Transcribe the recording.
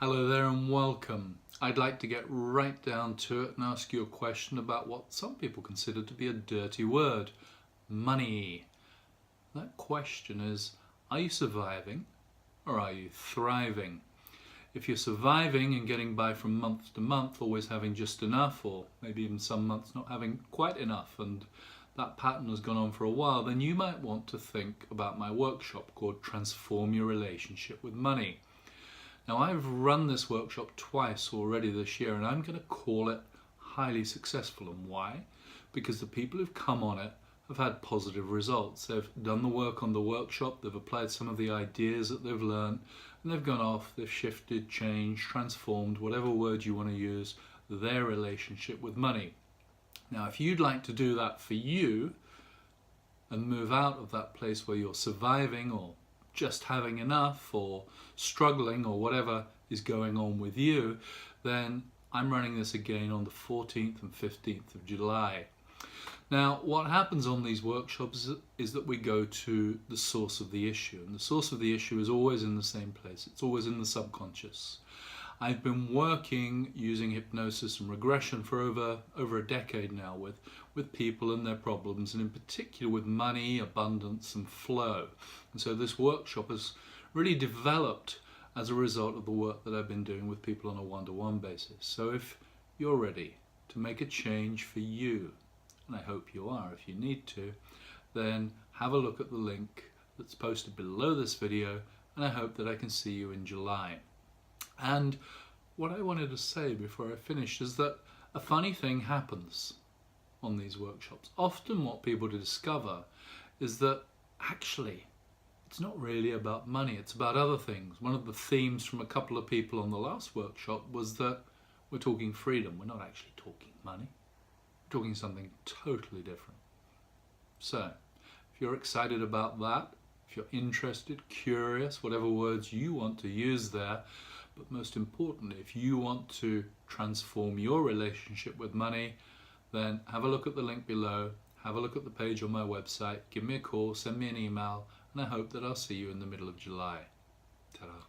Hello there and welcome. I'd like to get right down to it and ask you a question about what some people consider to be a dirty word: money. That question is, are you surviving or are you thriving? If you're surviving and getting by from month to month, always having just enough, or maybe even some months not having quite enough, and that pattern has gone on for a while, then you might want to think about my workshop called Transform Your Relationship with Money. Now, I've run this workshop twice already this year, and I'm going to call it highly successful. And why? Because the people who've come on it have had positive results. They've done the work on the workshop, they've applied some of the ideas that they've learned, and they've gone off, they've shifted, changed, transformed, whatever word you want to use, their relationship with money. Now, if you'd like to do that for you and move out of that place where you're surviving or just having enough or struggling or whatever is going on with you, then I'm running this again on the 14th and 15th of July. Now, what happens on these workshops is that we go to the source of the issue, and the source of the issue is always in the same place. It's always in the subconscious. I've been working using hypnosis and regression for over a decade now with people and their problems, and in particular with money, abundance and flow. And so this workshop has really developed as a result of the work that I've been doing with people on a one-to-one basis. So if you're ready to make a change for you, and I hope you are if you need to, then have a look at the link that's posted below this video, and I hope that I can see you in July. And what I wanted to say before I finish is that a funny thing happens on these workshops. Often what people discover is that actually it's not really about money, it's about other things. One of the themes from a couple of people on the last workshop was that we're talking freedom, we're not actually talking money, we're talking something totally different. So if you're excited about that, if you're interested, curious, whatever words you want to use there, but most importantly, if you want to transform your relationship with money, then have a look at the link below, have a look at the page on my website, give me a call, send me an email, and I hope that I'll see you in the middle of July. Ta-da.